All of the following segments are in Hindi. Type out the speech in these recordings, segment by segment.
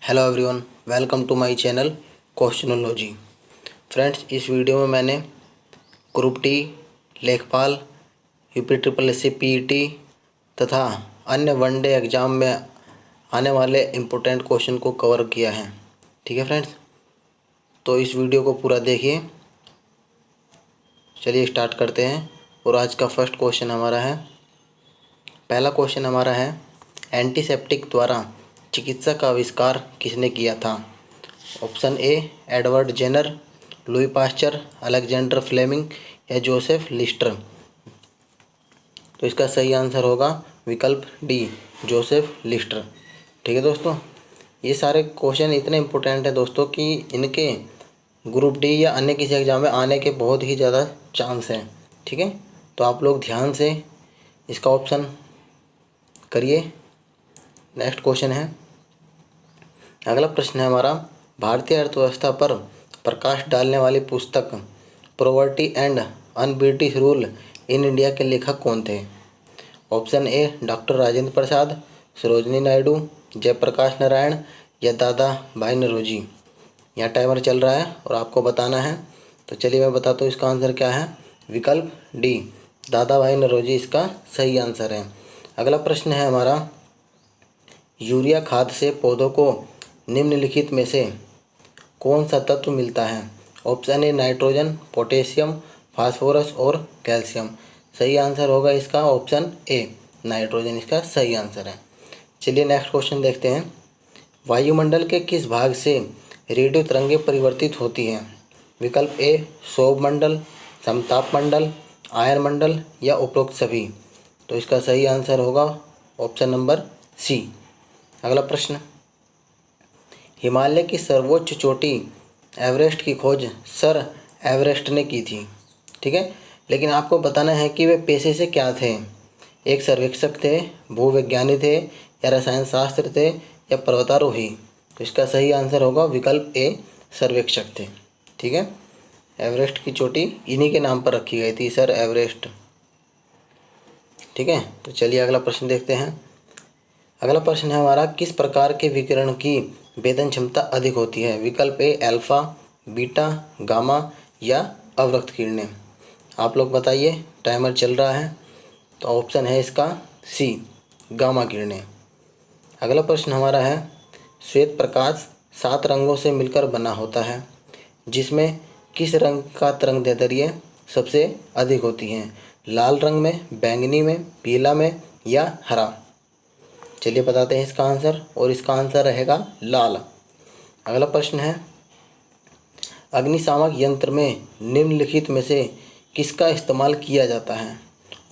Hello everyone, welcome to my channel questionology. Friends, इस वीडियो में मैंने group D, Lekhpal, UP triple S C PET तथा अन्य वनडे एग्ज़ाम में आने वाले इम्पोर्टेंट क्वेश्चन को कवर किया है। ठीक है फ्रेंड्स, तो इस वीडियो को पूरा देखिए। चलिए स्टार्ट करते हैं। और आज का फर्स्ट क्वेश्चन हमारा है, पहला क्वेश्चन हमारा है, एंटीसेप्टिक द्वारा चिकित्सा का आविष्कार किसने किया था? Option A Edward Jenner, Louis Pasteur, Alexander Fleming या जोसेफ लिस्टर। तो इसका सही आंसर होगा विकल्प डी, जोसेफ लिस्टर। ठीक है दोस्तों, ये सारे क्वेश्चन इतने इम्पोर्टेंट हैं दोस्तों कि इनके ग्रुप डी या अन्य किसी एग्ज़ाम में आने के बहुत ही ज़्यादा चांस हैं। ठीक है, तो आप लोग ध्यान से इसका ऑप्शन करिए। नेक्स्ट क्वेश्चन है, अगला प्रश्न है हमारा, भारतीय अर्थव्यवस्था पर प्रकाश डालने वाली पुस्तक poverty and un-British rule in India के लेखक कौन थे? Option A doctor Rajendra Prasad, Sarojini Naidu, Jayaprakash Narayan या दादा भाई नौरोजी। यहाँ टाइमर चल रहा है और आपको बताना है। तो चलिए मैं बताता हूँ इसका आंसर क्या है। विकल्प डी, दादा भाई नौरोजी इसका सही आंसर है। अगला प्रश्न है हमारा, यूरिया खाद से पौधों को निम्नलिखित में से कौन सा तत्व मिलता है? Option A nitrogen, potassium, phosphorus और कैल्शियम। सही आंसर होगा इसका ऑप्शन ए, नाइट्रोजन इसका सही आंसर है। चलिए नेक्स्ट क्वेश्चन देखते हैं, वायुमंडल के किस भाग से रेडियो तरंगें परिवर्तित होती हैं? विकल्प ए सौर मंडल, समताप मंडल, आयन मंडल या उपरोक्त सभी। तो इसका सही आंसर होगा ऑप्शन नंबर सी। अगला प्रश्न, हिमालय की सर्वोच्च चोटी एवरेस्ट की खोज सर एवरेस्ट ने की थी। ठीक है, लेकिन आपको बताना है कि वे पेशे से क्या थे। एक सर्वेक्षक थे, भूविज्ञानी थे या रसायन शास्त्र थे या पर्वतारोही। तो इसका सही आंसर होगा विकल्प ए, सर्वेक्षक थे। ठीक है, एवरेस्ट की चोटी इन्हीं के नाम पर रखी गई थी, सर एवरेस्ट। ठीक है, तो चलिए अगला प्रश्न देखते हैं। अगला प्रश्न है हमारा, किस प्रकार के विकिरण की वेदन क्षमता अधिक होती है? विकल्प ए अल्फा, बीटा, गामा या अवरक्त किरणें। आप लोग बताइए, टाइमर चल रहा है। तो ऑप्शन है इसका सी, गामा किरणें। अगला प्रश्न हमारा है, श्वेत प्रकाश 7 रंगों से मिलकर बना होता है, जिसमें किस रंग का तरंगदैर्ध्य सबसे अधिक होती है? लाल रंग में, बैंगनी में, पीला में या हरा। चलिए बताते हैं इसका आंसर, और इसका आंसर रहेगा लाल। अगला प्रश्न है, अग्निशामक यंत्र में निम्नलिखित में से किसका इस्तेमाल किया जाता है?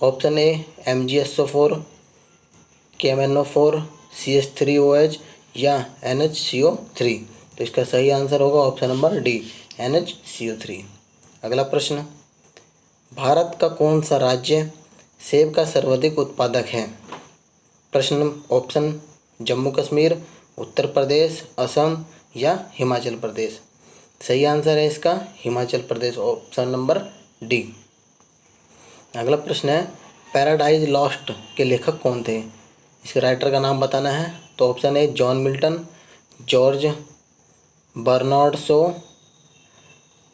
ऑप्शन ए MgSO4, KMnO4, CH3OH या NHCO3। तो इसका सही आंसर होगा ऑप्शन नंबर डी, NHCO3। अगला प्रश्न, भारत का कौन सा राज्य सेब का सर्वाधिक उत्पादक है? प्रश्न ऑप्शन जम्मू कश्मीर, उत्तर प्रदेश, असम या हिमाचल प्रदेश। सही आंसर है इसका Himachal Pradesh, option number D. अगला प्रश्न है, पैराडाइज लॉस्ट के लेखक कौन थे? इसके राइटर का नाम बताना है। तो option A John Milton, George Bernard Shaw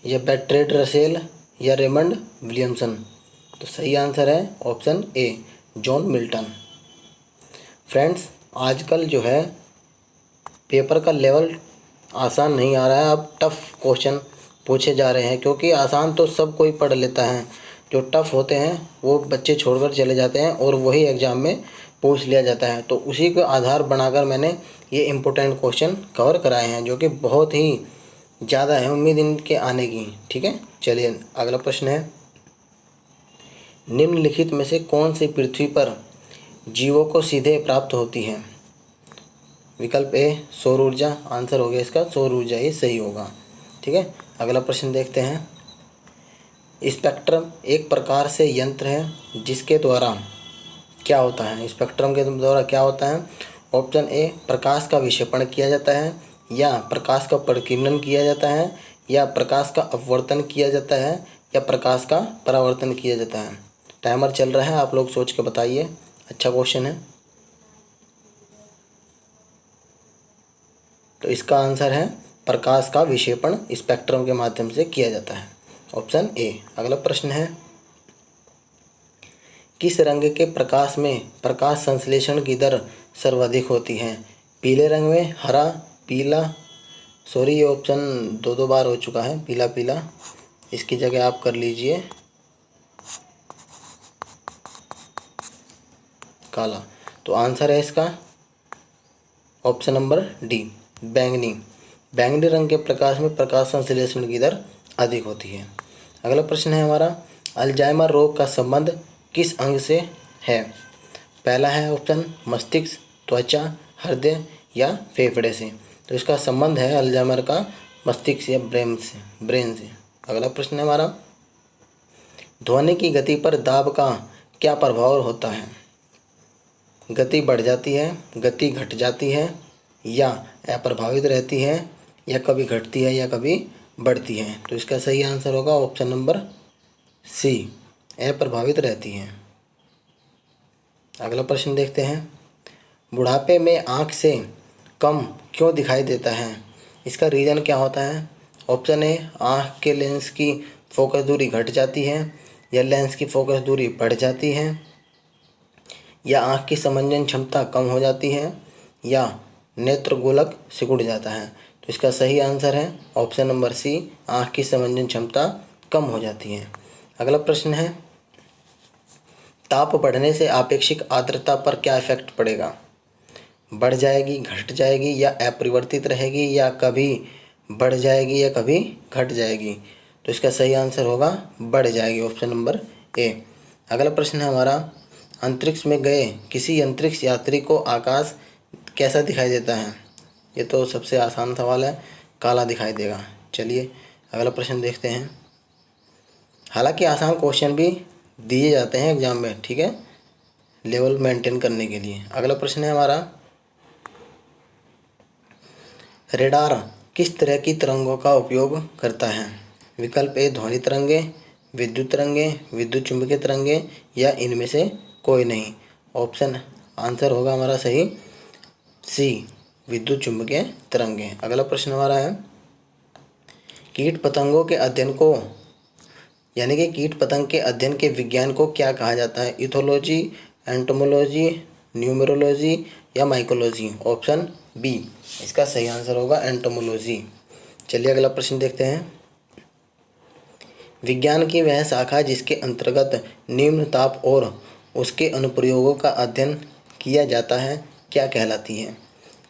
या बर्ट्रैंड रसेल या रेमंड विलियमसन। तो सही आंसर है option A, John Milton. Friends, आजकल जो है पेपर का लेवल आसान नहीं आ रहा है, अब टफ़ क्वेश्चन पूछे जा रहे हैं, क्योंकि आसान तो सब कोई पढ़ लेता है, जो टफ़ होते हैं वो बच्चे छोड़कर चले जाते हैं और वही एग्ज़ाम में पूछ लिया जाता है। तो उसी को आधार बनाकर मैंने ये इम्पोर्टेंट क्वेश्चन कवर कराए हैं, जो कि बहुत ही ज़्यादा है उम्मीद इनके आने की। ठीक है, चलिए अगला प्रश्न है, निम्नलिखित में से कौन सी पृथ्वी पर जीवों को सीधे प्राप्त होती है? विकल्प ए सौर ऊर्जा। आंसर हो गया इसका सौर ऊर्जा, ही सही होगा। ठीक है, अगला प्रश्न देखते हैं, स्पेक्ट्रम एक प्रकार से यंत्र है जिसके द्वारा क्या होता है? स्पेक्ट्रम के द्वारा क्या होता है? ऑप्शन ए प्रकाश का विक्षेपण किया जाता है, या प्रकाश का प्रकीर्णन किया जाता है, या प्रकाश का अपवर्तन किया जाता है, या प्रकाश का परावर्तन किया जाता है। टाइमर चल रहा है, आप लोग सोच के बताइए। अच्छा क्वेश्चन है। तो इसका आंसर है प्रकाश का विक्षेपण स्पेक्ट्रम के माध्यम से किया जाता है, ऑप्शन ए। अगला प्रश्न है, किस रंग के प्रकाश में प्रकाश संश्लेषण की दर सर्वाधिक होती है? पीले रंग में, हरा, पीला, सॉरी ये ऑप्शन दो बार हो चुका है, पीला पीला, इसकी जगह आप कर लीजिए काला। तो आंसर है इसका ऑप्शन नंबर डी, बैंगनी। बैंगनी रंग के प्रकाश में प्रकाश संश्लेषण की दर अधिक होती है। अगला प्रश्न है हमारा, अल्जाइमर रोग का संबंध किस अंग से है? पहला है ऑप्शन मस्तिष्क, त्वचा, हृदय या फेफड़े से। तो इसका संबंध है अल्जाइमर का मस्तिष्क या ब्रेन से। अगला प्रश्न है हमारा, ध्वनि की गति पर दाब का क्या प्रभाव होता है? गति बढ़ जाती है, गति घट जाती है या अप्रभावित रहती है या कभी घटती है या कभी बढ़ती है? तो इसका सही आंसर होगा ऑप्शन नंबर सी, अप्रभावित रहती है। अगला प्रश्न देखते हैं, बुढ़ापे में आँख से कम क्यों दिखाई देता है? इसका रीज़न क्या होता है? ऑप्शन ए, आँख के लेंस की फोकस दूरी घट जाती है या लेंस की फोकस दूरी बढ़ जाती है या आँख की समंजन क्षमता कम हो जाती है या नेत्र गोलक सिकुड़ जाता है। तो इसका सही आंसर है ऑप्शन नंबर सी, आँख की समंजन क्षमता कम हो जाती है। अगला प्रश्न है, ताप बढ़ने से आपेक्षिक आर्द्रता पर क्या इफेक्ट पड़ेगा? बढ़ जाएगी, घट जाएगी या अपरिवर्तित रहेगी या कभी बढ़ जाएगी या कभी घट जाएगी? तो इसका सही आंसर होगा बढ़ जाएगी, ऑप्शन नंबर ए। अगला प्रश्न है हमारा, अंतरिक्ष में गए किसी अंतरिक्ष यात्री को आकाश कैसा दिखाई देता है? ये तो सबसे आसान सवाल है, काला दिखाई देगा। चलिए अगला प्रश्न देखते हैं। हालांकि आसान क्वेश्चन भी दिए जाते हैं एग्जाम में, ठीक है, लेवल मेंटेन करने के लिए। अगला प्रश्न है हमारा, रेडार किस तरह की तरंगों का उपयोग करता है? विकल्प ए, ध्वनि तरंगे, विद्युत तरंगे, विद्युत चुंबकीय तरंगे या इनमें से कोई नहीं। ऑप्शन आंसर होगा हमारा सही सी, विद्युत चुंबकीय तरंगे। अगला प्रश्न हमारा है, कीट पतंगों के अध्ययन को यानी कि कीट पतंग के अध्ययन के विज्ञान को क्या कहा जाता है? इथोलॉजी, एंटोमोलॉजी, न्यूमेरोलॉजी या माइकोलॉजी? ऑप्शन बी, इसका सही आंसर होगा एंटोमोलॉजी। चलिए अगला प्रश्न देखते हैं, विज्ञान की वह शाखा जिसके अंतर्गत निम्न ताप और उसके अनुप्रयोगों का अध्ययन किया जाता है क्या कहलाती है?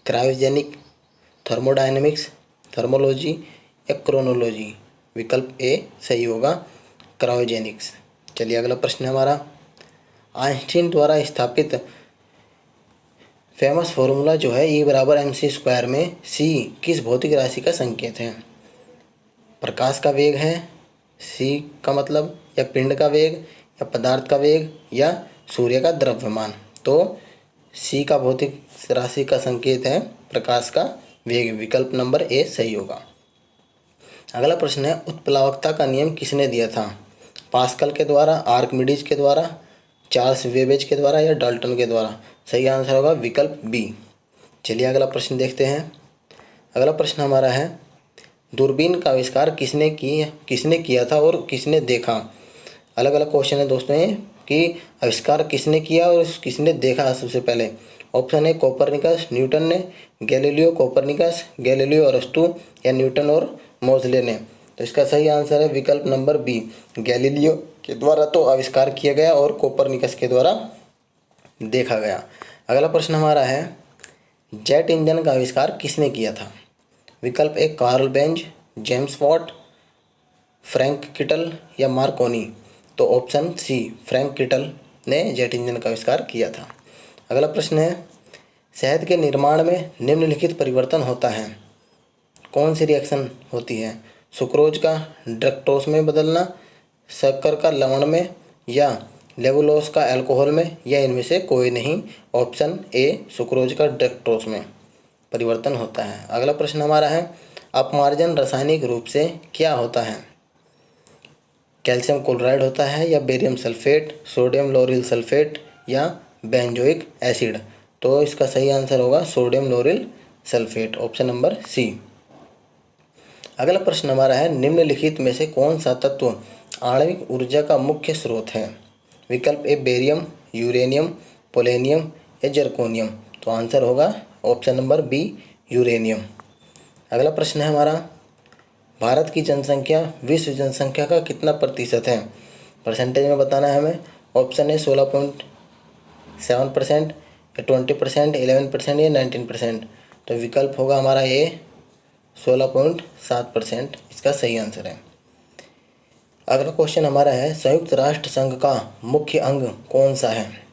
क्रायोजेनिक, थर्मोडायनेमिक्स, थर्मोलॉजी या क्रोनोलॉजी? विकल्प ए सही होगा, क्रायोजेनिक्स। चलिए अगला प्रश्न है हमारा, आइंस्टीन द्वारा स्थापित फेमस फॉर्मूला जो है E = mc² में c किस भौतिक राशि का संकेत है? प्रकाश का वेग है, c का मतलब, या पिंड का वेग या पदार्थ का वेग या सूर्य का द्रव्यमान? तो c का भौतिक राशि का संकेत है प्रकाश का वेग, विकल्प नंबर ए सही होगा। अगला प्रश्न है, उत्प्लावकता का नियम किसने दिया था? पास्कल के द्वारा, आर्किमिडीज के द्वारा, चार्ल्स वेबेज के द्वारा या डाल्टन के द्वारा? सही आंसर होगा विकल्प बी। चलिए अगला प्रश्न देखते हैं। अगला प्रश्न हमारा है, दूरबीन का आविष्कार किसने किया था और किसने देखा? अलग अलग क्वेश्चन है दोस्तों ये, कि आविष्कार किसने किया और किसने देखा सबसे पहले। ऑप्शन है, कोपरनिकस, न्यूटन ने, गैलीलियो कोपरनिकस, गैलीलियो अरस्तु या न्यूटन और मोज़ले ने? तो इसका सही आंसर है विकल्प नंबर बी, गैलीलियो के द्वारा तो आविष्कार किया गया और कोपरनिकस के द्वारा देखा गया। अगला प्रश्न हमारा है, जेट इंजन का आविष्कार किसने किया था? विकल्प A, Karl Benz, James Watt, Frank Whittle या मार्कोनी? तो ऑप्शन सी, फ्रैंक किटल ने जेट इंजन का आविष्कार किया था। अगला प्रश्न है, शहद के निर्माण में निम्नलिखित परिवर्तन होता है, कौन सी रिएक्शन होती है? सुक्रोज का ड्रक्टोस में बदलना, शक्कर का लवण में या लेवुलोज का अल्कोहल में या इनमें से कोई नहीं? ऑप्शन ए, सुक्रोज का ड्रक्टोस में परिवर्तन होता है। अगला प्रश्न हमारा है, अपमार्जन रासायनिक रूप से क्या होता है? कैल्शियम क्लोराइड होता है या barium sulphate, sodium lauryl sulphate या बेंजोइक एसिड? तो इसका सही आंसर होगा sodium lauryl sulphate, option number C. अगला प्रश्न हमारा है, निम्नलिखित में से कौन सा तत्व आणविक ऊर्जा का मुख्य स्रोत है? विकल्प ए बेरियम, यूरेनियम, पोलेनियम या जर्कोनियम। तो आंसर होगा ऑप्शन नंबर बी, यूरेनियम। अगला प्रश्न है हमारा, भारत की जनसंख्या विश्व जनसंख्या का कितना प्रतिशत है? परसेंटेज में बताना है हमें। ऑप्शन है 16.7%, या 20%, 11% या 19%। तो विकल्प होगा हमारा ये 16.7% इसका सही आंसर है। अगला क्वेश्चन हमारा है, संयुक्त राष्ट्र संघ का मुख्य अंग कौन सा है?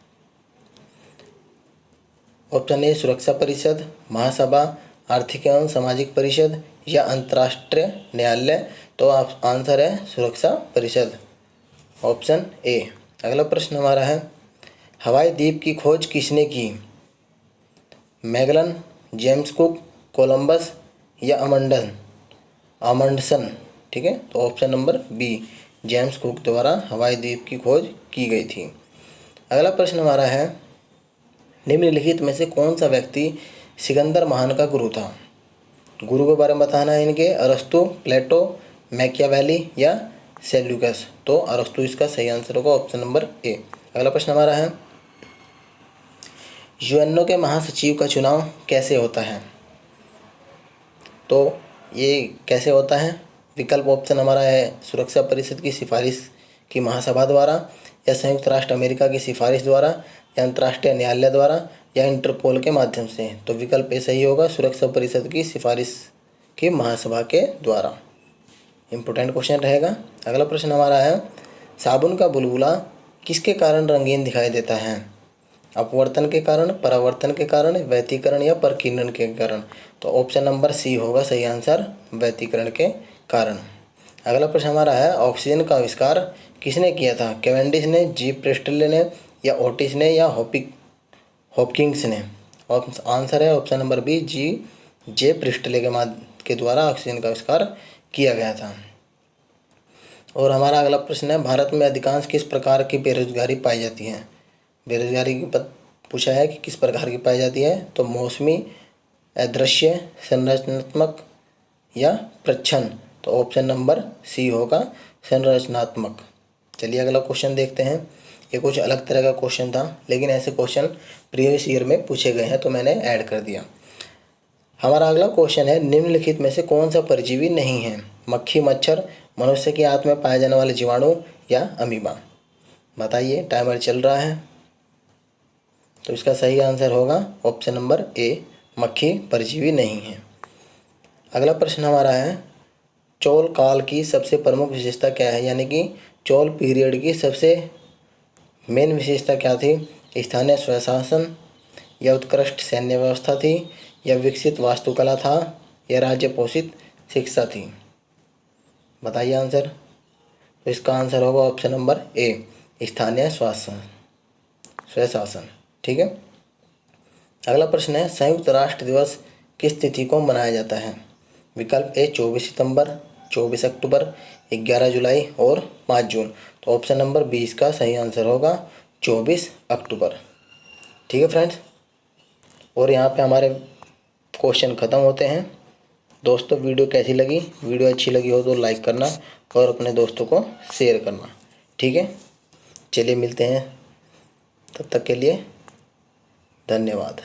ऑप्शन ए सुरक्षा परिषद, महासभा, आर्थिक एवं सामाजिक परिषद या अंतर्राष्ट्रीय न्यायालय। तो आप आंसर है सुरक्षा परिषद, ऑप्शन ए। अगला प्रश्न हमारा है, हवाई द्वीप की खोज किसने की? मैगलन, जेम्स कुक, कोलंबस या अमंडसन। ठीक है, तो option number B, James Cook द्वारा हवाई द्वीप की खोज की गई थी। अगला प्रश्न हमारा है, निम्नलिखित में से कौन सा व्यक्ति सिकंदर महान का गुरु था? गुरु के बारे में बताना है इनके, अरस्तु, प्लेटो, मैकियावेली या सेल्यूकस। तो अरस्तु इसका सही आंसर होगा, ऑप्शन नंबर ए। अगला प्रश्न हमारा है, यूएनओ के महासचिव का चुनाव कैसे होता है? तो ये कैसे होता है? विकल्प ऑप्शन हमारा है सुरक्षा परिषद की सिफारिश की महासभा द्वारा, या संयुक्त राष्ट्र अमेरिका की सिफारिश द्वारा, या अंतर्राष्ट्रीय न्यायालय द्वारा, या इंटरपोल के माध्यम से। तो विकल्प ए सही होगा, सुरक्षा परिषद की सिफारिश की महासभा के द्वारा। इम्पोर्टेंट क्वेश्चन रहेगा। अगला प्रश्न हमारा है, साबुन का बुलबुला किसके कारण रंगीन दिखाई देता है? अपवर्तन के कारण, परावर्तन के कारण, व्यतिकरण या प्रकीर्णन के कारण। तो ऑप्शन नंबर सी होगा सही आंसर, व्यतिकरण के कारण। अगला प्रश्न हमारा है, ऑक्सीजन का आविष्कार किसने किया था? कैवेंडिश ने, जी प्रिस्टले ने या ओटिस ने या हॉपकिंस ने। आंसर है ऑप्शन नंबर बी, जे प्रिस्टले के द्वारा ऑक्सीजन का आविष्कार किया गया था। और हमारा अगला प्रश्न है, भारत में अधिकांश किस प्रकार की बेरोजगारी पाई जाती है? बेरोजगारी की पूछा है कि किस प्रकार की पाई जाती है। तो मौसमी, अदृश्य, संरचनात्मक या प्रच्छन्न। तो ऑप्शन नंबर सी होगा संरचनात्मक। चलिए अगला क्वेश्चन देखते हैं। ये कुछ अलग तरह का क्वेश्चन था, लेकिन ऐसे क्वेश्चन प्रीवियस ईयर में पूछे गए हैं तो मैंने ऐड कर दिया। हमारा अगला क्वेश्चन है, निम्नलिखित में से कौन सा परजीवी नहीं है? मक्खी, मच्छर, मनुष्य के आंत में पाए जाने वाले जीवाणु या अमीबा। बताइए, टाइमर चल रहा है। तो इसका सही आंसर होगा ऑप्शन नंबर ए, मक्खी परजीवी नहीं है। अगला प्रश्न हमारा है, चोल काल की सबसे प्रमुख विशेषता क्या है? यानी कि चोल पीरियड की सबसे मेन विशेषता क्या थी? स्थानीय स्वशासन, या उत्कृष्ट सैन्य व्यवस्था थी, या विकसित वास्तुकला था, या राज्य पोषित शिक्षा थी। बताइए आंसर। तो इसका आंसर होगा ऑप्शन नंबर ए, स्थानीय स्वशासन। ठीक है। अगला प्रश्न है, संयुक्त राष्ट्र दिवस किस तिथि को मनाया जाता है? विकल्प ए 24 सितंबर, 24 अक्टूबर, 11 जुलाई और 5 जून। तो ऑप्शन नंबर 20 का सही आंसर होगा 24 अक्टूबर। ठीक है फ्रेंड्स, और यहाँ पे हमारे क्वेश्चन ख़त्म होते हैं। दोस्तों, वीडियो कैसी लगी? वीडियो अच्छी लगी हो तो लाइक करना और अपने दोस्तों को शेयर करना। ठीक है, चलिए मिलते हैं, तब तक के लिए धन्यवाद।